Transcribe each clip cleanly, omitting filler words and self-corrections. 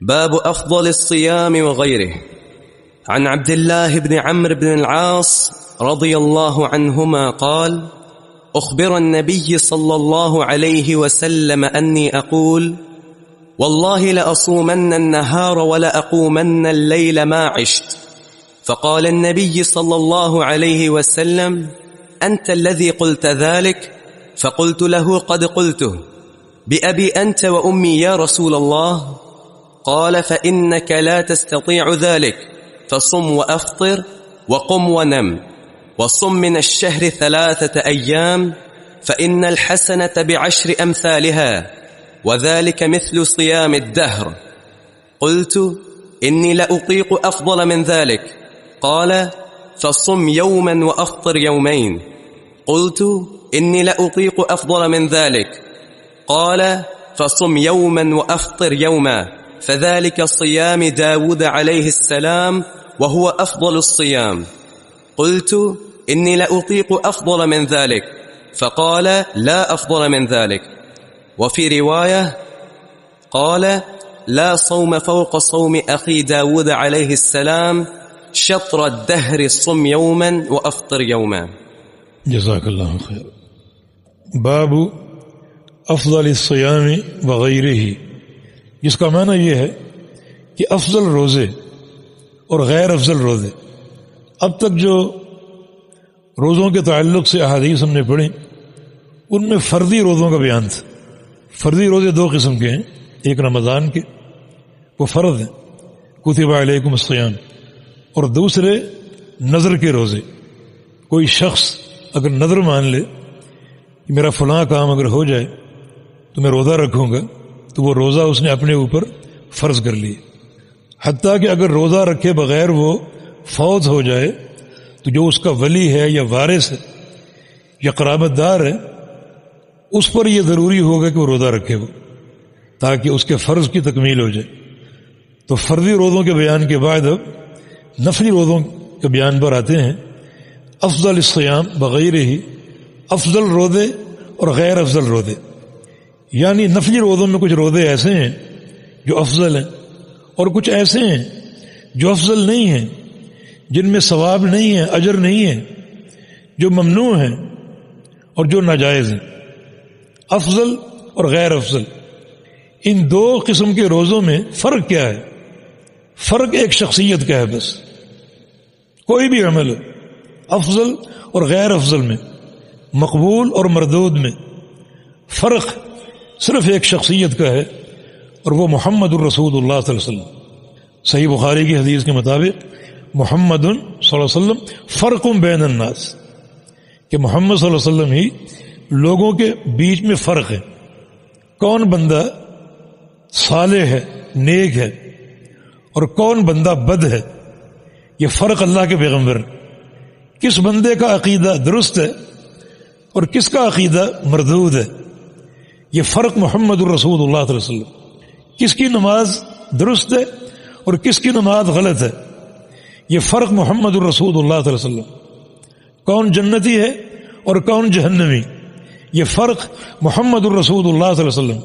باب أفضل الصيام وغيره. عن عبد الله بن عمرو بن العاص رضي الله عنهما قال: أخبر النبي صلى الله عليه وسلم أني أقول: والله لأصومن النهار ولأقومن الليل ما عشت. فقال النبي صلى الله عليه وسلم: أنت الذي قلت ذلك؟ فقلت له: قد قلته. بأبي أنت وأمي يا رسول الله. قال: فإنك لا تستطيع ذلك، فصم وأفطر وقم ونم، وصم من الشهر 3 أيام، فإن الحسنة ب10 أمثالها، وذلك مثل صيام الدهر. قلت: إني لأطيق أفضل من ذلك. قال: فصم يوما وأفطر يومين. قلت: إني لأطيق أفضل من ذلك. قال: فصم يوما وأفطر يوما، فذلك صيام داود عليه السلام، وهو أفضل الصيام. قلت: إني لأطيق أفضل من ذلك. فقال: لا أفضل من ذلك. وفي رواية قال: لا صوم فوق صوم أخي داود عليه السلام، شطر الدهر صم يوما وأفطر يوما. جزاک اللہ خیر. باب افضل الصیام وغیرہ، جس کا معنی یہ ہے کہ افضل روزے اور غیر افضل روزے. اب تک جو روزوں کے تعلق سے احادیث ہم نے پڑھی ان میں فردی روزوں کا بیان تھا. فردی روزے 2 قسم کے ہیں، ایک رمضان کے وہ فرض ہیں، کتب علیکم الصیام، اور دوسرے نذر کے روزے. کوئی شخص اگر نذر مان لے کہ میرا فلاں کام اگر ہو جائے تو میں روزہ رکھوں گا، تو وہ روزہ اس نے اپنے اوپر فرض کر لی. حتیٰ کہ اگر روزہ رکھے بغیر وہ فوت ہو جائے تو جو اس کا ولی ہے یا وارث ہے یا قرابت دار ہے اس پر یہ ضروری ہوگا کہ وہ روزہ رکھے وہ، تاکہ اس کے فرض کی تکمیل ہو جائے. تو فرضی روزوں کے بیان کے بعد اب نفلی روزوں کے بیان پر آتے ہیں. افضل الصیام بغیرہ، افضل روزے اور غیر افضل روزے. یعنی نفلی روزوں میں کچھ روزے ایسے ہیں جو افضل ہیں، اور کچھ ایسے ہیں جو افضل نہیں ہیں، جن میں ثواب نہیں ہے، اجر نہیں ہے، جو ممنوع ہیں اور جو ناجائز ہیں. افضل اور غیر افضل، ان 2 قسم کے روزوں میں فرق کیا ہے؟ فرق ایک شخصیت کا ہے بس. کوئی بھی عمل ہو، افضل اور غیر افضل میں، مقبول اور مردود میں، فرق صرف ایک شخصیت کا ہے، اور وہ محمد الرسول اللہ صلی اللہ علیہ وسلم. صحیح بخاری کی حدیث کے مطابق محمد صلی اللہ علیہ وسلم فرق بین الناس، کہ محمد صلی اللہ علیہ وسلم ہی لوگوں کے بیچ میں فرق ہے. کون بندہ صالح ہے، نیک ہے، اور کون بندہ بد ہے، یہ فرق اللہ کے پیغمبر. کس بندے کا عقیدہ درست ہے اور کس کا عقیدہ مردود ہے، یہ فرق محمد الرسول اللہ صلی اللہ علیہ وسلم. کس کی نماز درست ہے اور کس کی نماز غلط ہے، یہ فرق محمد الرسول اللہ صلی اللہ علیہ وسلم. کون جنتی ہے اور کون جہنمی، یہ فرق محمد الرسول اللہ صلی اللہ علیہ وسلم.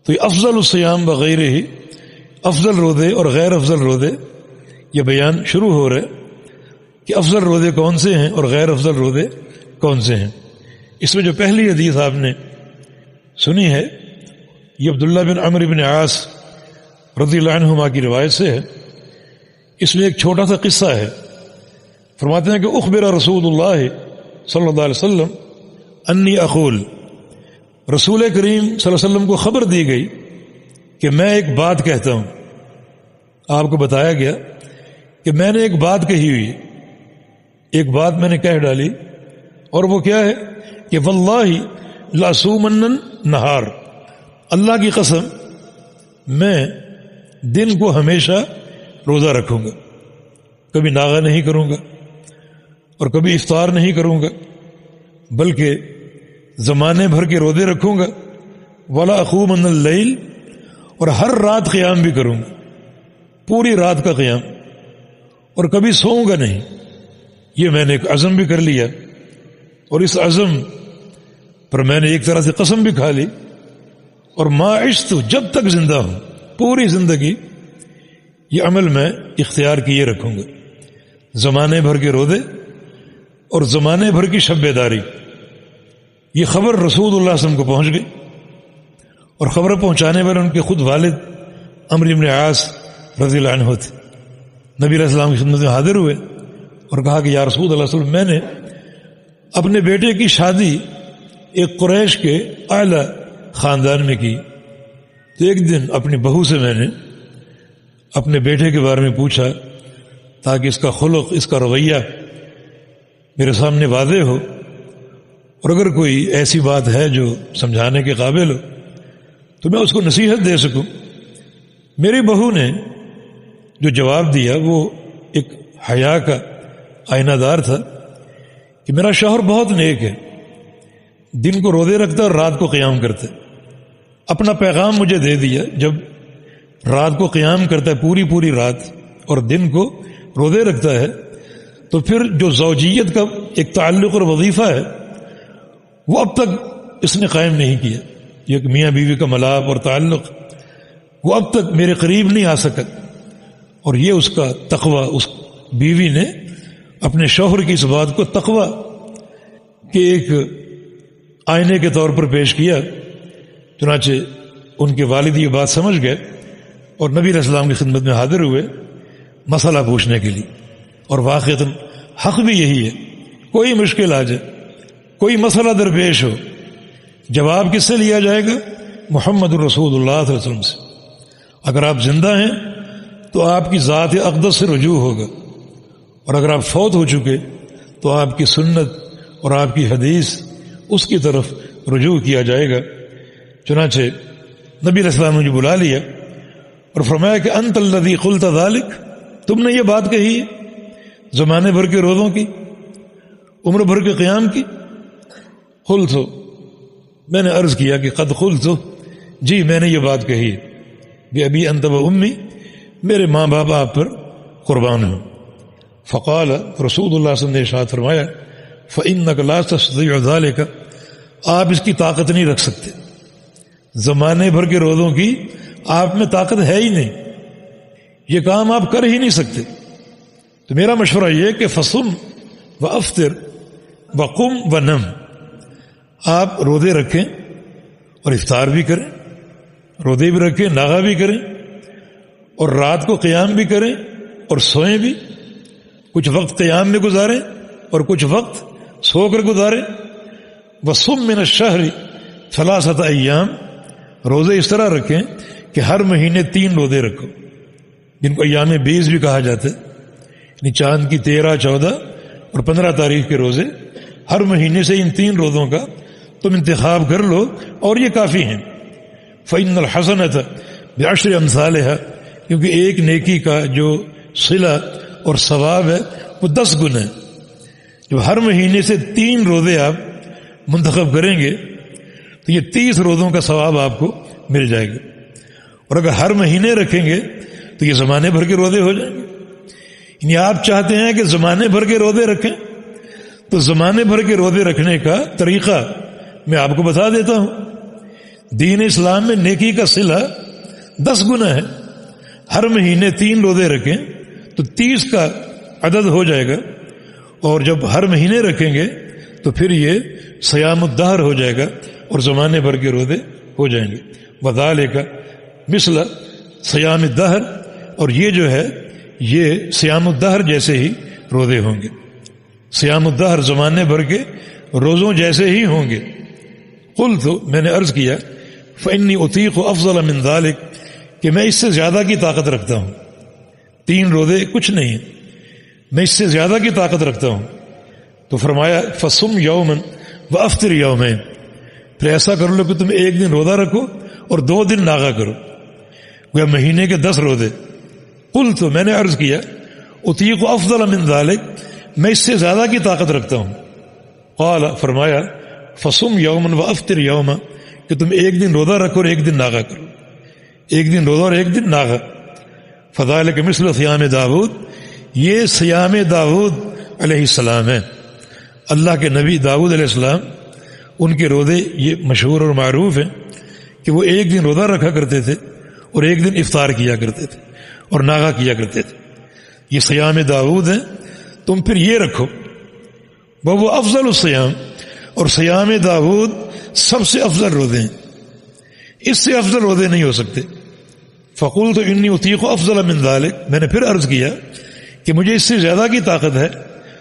تو یہ افضل الصیام وغیرہ ہی، افضل روزے اور غیر افضل روزے، یہ بیان شروع ہو رہے کہ افضل روزے کون سے ہیں اور غیر افضل روزے کون سے ہیں. اس میں جو پہلی حدیث آپ نے سنی ہے یہ عبداللہ بن عمرو بن عاص رضی اللہ عنہما کی روایت سے ہے. اس میں ایک چھوٹا سا قصہ ہے. فرماتے ہیں کہ اخبر رسول اللہ صلی اللہ علیہ وسلم انی اقول، رسول کریم صلی اللہ علیہ وسلم کو خبر دی گئی کہ میں ایک بات کہتا ہوں. آپ کو بتایا گیا کہ میں نے ایک بات کہی ہوئی، ایک بات میں نے کہہ ڈالی، اور وہ کیا ہے کہ واللہ لأصومن النہار، اللہ کی قسم میں دن کو ہمیشہ روزہ رکھوں گا، کبھی ناغہ نہیں کروں گا اور کبھی افطار نہیں کروں گا، بلکہ زمانے بھر کے روزے رکھوں گا. ولا اقومن اللیل، اور ہر رات قیام بھی کروں گا، پوری رات کا قیام، اور کبھی سوؤں گا نہیں. یہ میں نے ایک عزم بھی کر لیا، اور اس عزم پر میں نے ایک طرح سے قسم بھی کھا لی. اور ما عشت، جب تک زندہ ہوں، پوری زندگی یہ عمل میں اختیار کیے رکھوں گا، زمانے بھر کے روزے اور زمانے بھر کی شب بیداری۔ یہ خبر رسول اللہ صلی اللہ علیہ وسلم کو پہنچ گئی، اور خبر پہنچانے والے ان کے خود والد عمرو بن عاص رضی اللہ عنہ تھے۔ نبی علیہ السلام کی خدمت میں حاضر ہوئے اور کہا کہ یا رسول اللہ صلی اللہ علیہ وسلم، میں نے اپنے بیٹے کی شادی ایک قریش کے اعلی خاندان میں کی، تو ایک دن اپنی بہو سے میں نے اپنے بیٹے کے بارے میں پوچھا تاکہ اس کا خلق، اس کا رویہ میرے سامنے واضح ہو، اور اگر کوئی ایسی بات ہے جو سمجھانے کے قابل ہو تو میں اس کو نصیحت دے سکوں۔ میری بہو نے جو جواب دیا وہ ایک حیا کا آئینہ دار تھا کہ میرا شوہر بہت نیک ہے، دن کو روزے رکھتا اور رات کو قیام کرتا ہے۔ اپنا پیغام مجھے دے دیا، جب رات کو قیام کرتا ہے پوری رات اور دن کو روزے رکھتا ہے تو پھر جو زوجیت کا ایک تعلق اور وظیفہ ہے وہ اب تک اس نے قائم نہیں کیا، یہ میاں بیوی کا ملاپ اور تعلق وہ اب تک میرے قریب نہیں آ سکا، اور یہ اس کا تقوی، اس بیوی نے اپنے شوہر کی اس بات کو تقوی کے ایک آئینے کے طور پر پیش کیا۔ چنانچہ ان کے والد یہ بات سمجھ گئے اور نبی علیہ السلام کی خدمت میں حاضر ہوئے مسئلہ پوچھنے کے لیے، اور واقعتاً حق بھی یہی ہے، کوئی مشکل آ جائے، کوئی مسئلہ درپیش ہو، جواب کس سے لیا جائے گا؟ محمد رسول اللہ صلی اللہ علیہ وسلم سے۔ اگر آپ زندہ ہیں تو آپ کی ذات اقدس سے رجوع ہوگا، اور اگر آپ فوت ہو چکے تو آپ کی سنت اور آپ کی حدیث اس کی طرف رجوع کیا جائے گا۔ چنانچہ نبی علیہ السلام نے مجھے بلا لیا اور فرمایا کہ انت الذی قلت ذلک، تم نے یہ بات کہی ہے زمانے بھر کے روزوں کی، عمر بھر کے قیام کی؟ قلت، میں نے عرض کیا کہ قد قلت، جی میں نے یہ بات کہی ہے کہ ابی انت و امی، میرے ماں باپ آپ پر قربان ہوں۔ فقال، رسول اللہ صلی اللہ علیہ وسلم نے ارشاد فرمایا فإنک لا تستطيع ذلک، آپ اس کی طاقت نہیں رکھ سکتے، زمانے بھر کے روزوں کی آپ میں طاقت ہے ہی نہیں، یہ کام آپ کر ہی نہیں سکتے۔ تو میرا مشورہ یہ کہ فصم و افطر و قم و نم، آپ روزے رکھیں اور افطار بھی کریں، روزے بھی رکھیں، ناغا بھی کریں، اور رات کو قیام بھی کریں اور سوئیں بھی، کچھ وقت قیام میں گزاریں اور کچھ وقت سو کر گزاریں۔ وصم من الشہر ثلاثۃ ایام، روزے اس طرح رکھیں کہ ہر مہینے 3 روزے رکھو، جن کو ایام بیز بھی کہا جاتا ہے، یعنی چاند کی 13، 14 اور 15 تاریخ کے روزے، ہر مہینے سے ان 3 روزوں کا تم انتخاب کر لو اور یہ کافی ہیں۔ فإن الحسنۃ بعشر امثالها، کیونکہ ایک نیکی کا جو صلہ اور ثواب ہے وہ 10 گنا ہے۔ جب ہر مہینے سے 3 روزے آپ منتخب کریں گے تو یہ 30 روزوں کا ثواب آپ کو مل جائے گا، اور اگر ہر مہینے رکھیں گے تو یہ زمانے بھر کے روزے ہو جائیں گے۔ یعنی آپ چاہتے ہیں کہ زمانے بھر کے روزے رکھیں، تو زمانے بھر کے روزے رکھنے کا طریقہ میں آپ کو بتا دیتا ہوں۔ دین اسلام میں نیکی کا صلہ 10 گنا ہے، ہر مہینے 3 روزے رکھیں تو 30 کا عدد ہو جائے گا، اور جب ہر مہینے رکھیں گے تو پھر یہ صیام الدہر ہو جائے گا اور زمانے بھر کے روزے ہو جائیں گے۔ وذالک مثل صیام الدہر، اور یہ جو ہے یہ صیام الدہر جیسے ہی روزے ہوں گے، صیام الدہر زمانے بھر کے روزوں جیسے ہی ہوں گے۔ قلت، میں نے عرض کیا فإنی اطیق افضل من ذلک، کہ میں اس سے زیادہ کی طاقت رکھتا ہوں، 3 روزے کچھ نہیں، میں اس سے زیادہ کی طاقت رکھتا ہوں۔ تو فرمایا فصم یوما وافطر یومین، پھر ایسا کر لو کہ تم ایک دن روزہ رکھو اور 2 دن ناغا کرو، گویا مہینے کے 10 روزے۔ قلت، میں نے عرض کیا اطیق افضل من ذلک، میں اس سے زیادہ کی طاقت رکھتا ہوں۔ قال، فرمایا فصم یوما وافطر یوما، کہ تم ایک دن روزہ رکھو اور ایک دن ناغا کرو، ایک دن روزہ اور ایک دن ناغا۔ فذلک مثل صیام داؤد، یہ صیام داؤد علیہ السلام ہے، اللہ کے نبی داؤد علیہ السلام، ان کے روزے یہ مشہور اور معروف ہیں کہ وہ ایک دن روزہ رکھا کرتے تھے اور ایک دن افطار کیا کرتے تھے اور ناغا کیا کرتے تھے. یہ صیام داؤد ہے، تم پھر یہ رکھو. وہ افضل الصیام، اور صیام داؤد سب سے افضل روزے ہیں، اس سے افضل روزے نہیں ہو سکتے. فقلت انی اطیق افضل من ذلک، میں نے پھر عرض کیا کہ مجھے اس سے زیادہ کی طاقت ہے.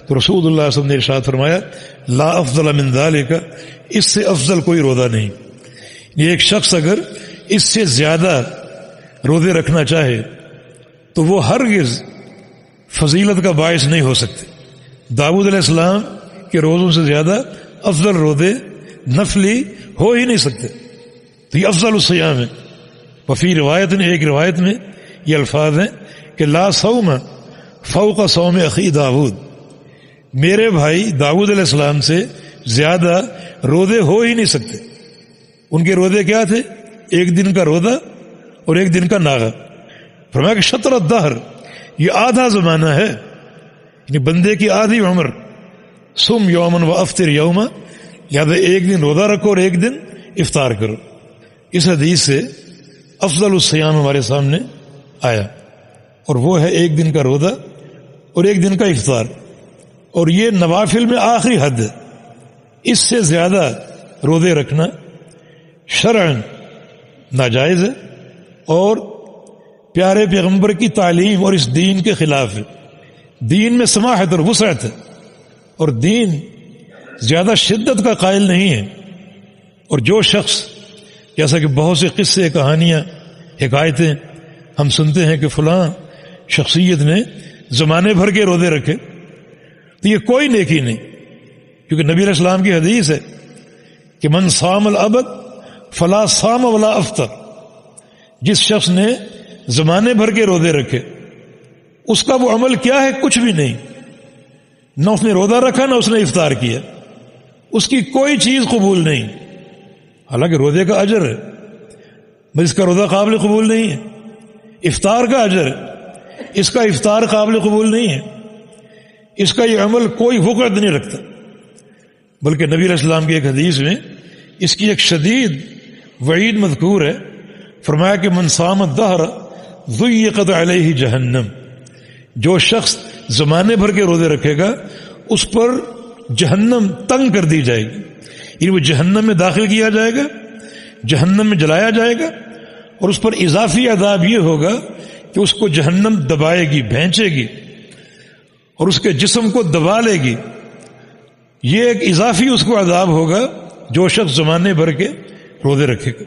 تو رسول اللہ صلی اللہ علیہ وسلم نے ارشاد فرمایا لا افضل من ذلک، اس سے افضل کوئی روزہ نہیں. یہ ایک شخص اگر اس سے زیادہ روزے رکھنا چاہے تو وہ ہرگز فضیلت کا باعث نہیں ہو سکتے. داؤد علیہ السلام کے روزوں سے زیادہ افضل روزے نفلی ہو ہی نہیں سکتے. تو یہ افضل الصیام ہے. وفی روایت نے، ایک روایت میں یہ الفاظ ہیں کہ لا صوم فوق صوم اخی داؤد، میرے بھائی داؤد علیہ السلام سے زیادہ روزے ہو ہی نہیں سکتے. ان کے روزے کیا تھے؟ ایک دن کا روزہ اور ایک دن کا ناغا. فرمایا کہ شطر الدہر، یہ آدھا زمانہ ہے، یعنی بندے کی آدھی عمر. سم یومن و افطر یوما، لہٰذا ایک دن روزہ رکھو اور ایک دن افطار کرو. اس حدیث سے افضل الصیام ہمارے سامنے آیا، اور وہ ہے ایک دن کا روزہ اور ایک دن کا افطار. اور یہ نوافل میں آخری حد ہے. اس سے زیادہ روزے رکھنا شرعاً ناجائز ہے اور پیارے پیغمبر کی تعلیم اور اس دین کے خلاف ہے. دین میں سماحت اور وسعت ہے، اور دین زیادہ شدت کا قائل نہیں ہے. اور جو شخص، جیسا کہ بہت سے قصے، کہانیاں، حکایتیں ہم سنتے ہیں کہ فلاں شخصیت نے زمانے بھر کے روزے رکھے، تو یہ کوئی نیکی نہیں. کیونکہ نبی علیہ السلام کی حدیث ہے کہ من صام الابد فلا صام ولا افطر، جس شخص نے زمانے بھر کے روزے رکھے اس کا وہ عمل کیا ہے؟ کچھ بھی نہیں. نہ اس نے روزہ رکھا نہ اس نے افطار کیا، اس کی کوئی چیز قبول نہیں. حالانکہ روزے کا اجر ہے، مگر اس کا روزہ قابل قبول نہیں ہے. افطار کا اجر ہے، اس کا افطار قابل قبول نہیں ہے. اس کا یہ عمل کوئی وقعت نہیں رکھتا. بلکہ نبی علیہ السلام کی ایک حدیث میں اس کی ایک شدید وعید مذکور ہے. فرمایا کہ من صام الدہر ضیقت علیہ جہنم، جو شخص زمانے بھر کے روزے رکھے گا اس پر جہنم تنگ کر دی جائے گی، یعنی وہ جہنم میں داخل کیا جائے گا، جہنم میں جلایا جائے گا. اور اس پر اضافی عذاب یہ ہوگا کہ اس کو جہنم دبائے گی، بھینچے گی اور اس کے جسم کو دبا لے گی. یہ ایک اضافی اس کو عذاب ہوگا جو شخص زمانے بھر کے روزے رکھے گا.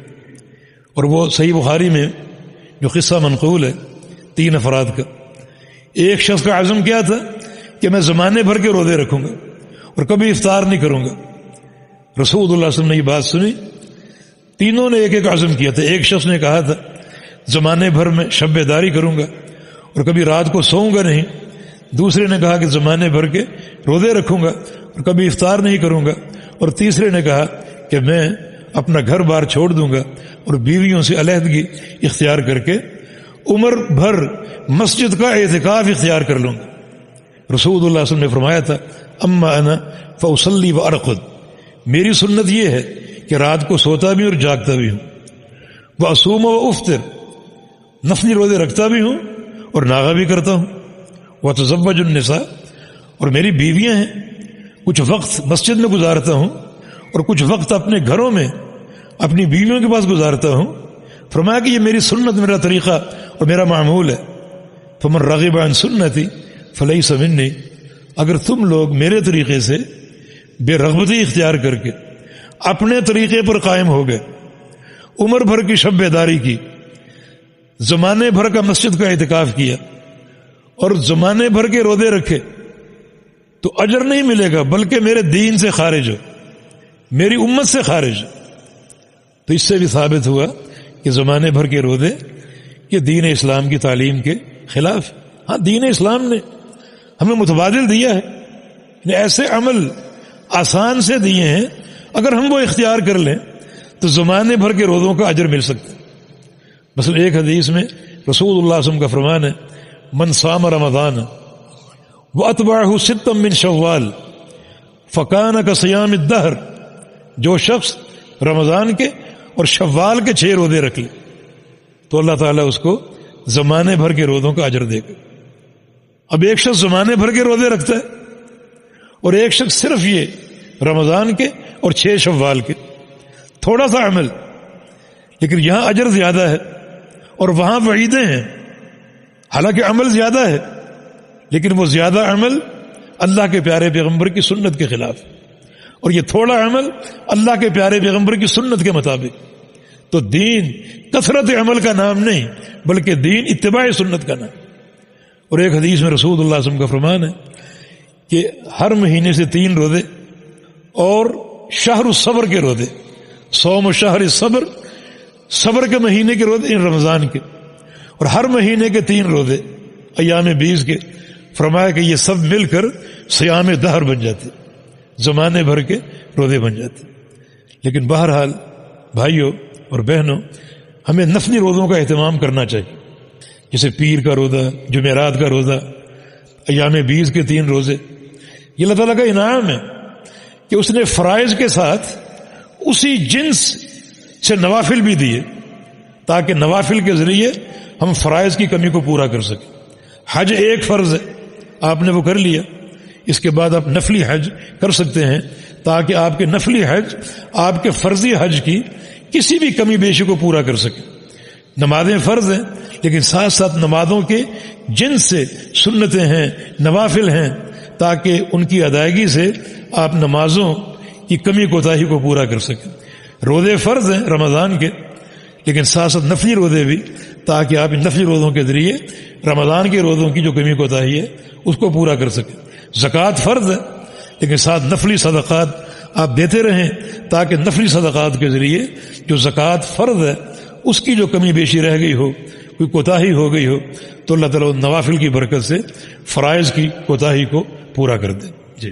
اور وہ صحیح بخاری میں جو قصہ منقول ہے 3 افراد کا، ایک شخص کا عزم کیا تھا کہ میں زمانے بھر کے روزے رکھوں گا اور کبھی افطار نہیں کروں گا. رسول اللہ صلی اللہ علیہ وسلم نے یہ بات سنی، تینوں نے ایک ایک عزم کیا تھا. ایک شخص نے کہا تھا زمانے بھر میں شب بیداری کروں گا اور کبھی رات کو سوؤں گا نہیں. دوسرے نے کہا کہ زمانے بھر کے روزے رکھوں گا اور کبھی افطار نہیں کروں گا. اور تیسرے نے کہا کہ میں اپنا گھر بار چھوڑ دوں گا اور بیویوں سے علیحدگی اختیار کر کے عمر بھر مسجد کا اعتکاف اختیار کر لوں گا. رسول اللہ صلی اللہ علیہ وسلم نے فرمایا تھا اما انا فاصلی وارقد، میری سنت یہ ہے کہ رات کو سوتا بھی اور جاگتا بھی ہوں. واصوم وافطر، نفلی روزے رکھتا بھی ہوں اور ناغا بھی کرتا ہوں. واتزوج النساء، اور میری بیویاں ہیں، کچھ وقت مسجد میں گزارتا ہوں اور کچھ وقت اپنے گھروں میں اپنی بیویوں کے پاس گزارتا ہوں. فرمایا کہ یہ میری سنت، میرا طریقہ اور میرا معمول ہے. فمن رغب عن سنتی فلیس منی، اگر تم لوگ میرے طریقے سے بے رغبتی اختیار کر کے اپنے طریقے پر قائم ہو گئے، عمر بھر کی شب بیداری کی، زمانے بھر کا مسجد کا اعتکاف کیا اور زمانے بھر کے روزے رکھے، تو اجر نہیں ملے گا بلکہ میرے دین سے خارج ہو، میری امت سے خارج. تو اس سے بھی ثابت ہوا کہ زمانے بھر کے روزے یہ دین اسلام کی تعلیم کے خلاف. ہاں، دین اسلام نے ہمیں متبادل دیا ہے، ایسے عمل آسان سے دیے ہیں، اگر ہم وہ اختیار کر لیں تو زمانے بھر کے روزوں کا اجر مل سکتا ہے. مثلا ایک حدیث میں رسول اللہ صلی اللہ علیہ وسلم کا فرمان ہے من صام رمضان واتبعہ ستا من شوال فکان کصیام الدہر، جو شخص رمضان کے اور شوال کے 6 روزے رکھ لے تو اللہ تعالیٰ اس کو زمانے بھر کے روزوں کا اجر دے گا. اب ایک شخص زمانے بھر کے روزے رکھتا ہے اور ایک شخص صرف یہ رمضان کے اور 6 شوال کے، تھوڑا سا عمل، لیکن یہاں اجر زیادہ ہے اور وہاں وعیدیں ہیں. حالانکہ عمل زیادہ ہے لیکن وہ زیادہ عمل اللہ کے پیارے پیغمبر کی سنت کے خلاف، اور یہ تھوڑا عمل اللہ کے پیارے پیغمبر کی سنت کے مطابق. تو دین کثرت عمل کا نام نہیں بلکہ دین اتباع سنت کا نام. اور ایک حدیث میں رسول اللہ صلی اللہ علیہ وسلم کا فرمان ہے کہ ہر مہینے سے 3 روزے اور شہر الصبر کے روزے، صوم شہر الصبر، صبر کے مہینے کے روزے رمضان کے، اور ہر مہینے کے 3 روزے ایام 20 کے، فرمایا کہ یہ سب مل کر صیام دہر بن جاتے، زمانے بھر کے روزے بن جاتے. لیکن بہرحال بھائیوں اور بہنوں، ہمیں نفلی روزوں کا اہتمام کرنا چاہیے، جیسے پیر کا روزہ، جمعرات کا روزہ، ایام 20 کے 3 روزے. یہ اللہ تعالیٰ کا انعام ہے کہ اس نے فرائض کے ساتھ اسی جنس سے نوافل بھی دیے تاکہ نوافل کے ذریعے ہم فرائض کی کمی کو پورا کر سکیں. حج ایک فرض ہے، آپ نے وہ کر لیا، اس کے بعد آپ نفلی حج کر سکتے ہیں تاکہ آپ کے نفلی حج آپ کے فرضی حج کی کسی بھی کمی بیشی کو پورا کر سکیں. نمازیں فرض ہیں لیکن ساتھ ساتھ نمازوں کے جن سے سنتیں ہیں، نوافل ہیں، تاکہ ان کی ادائیگی سے آپ نمازوں کی کمی کوتاہی کو پورا کر سکیں. روزے فرض ہیں رمضان کے لیکن ساتھ ساتھ نفلی روزے بھی، تاکہ آپ ان نفلی روزوں کے ذریعے رمضان کے روزوں کی جو کمی کوتاہی ہے اس کو پورا کر سکیں. زکوٰۃ فرض ہے لیکن ساتھ نفلی صدقات آپ دیتے رہیں تاکہ نفلی صدقات کے ذریعے جو زکوٰۃ فرض ہے اس کی جو کمی بیشی رہ گئی ہو، کوئی کوتاہی ہو گئی ہو، تو اللہ تعالیٰ نوافل کی برکت سے فرائض کی کوتاہی کو پورا کر دے. جی.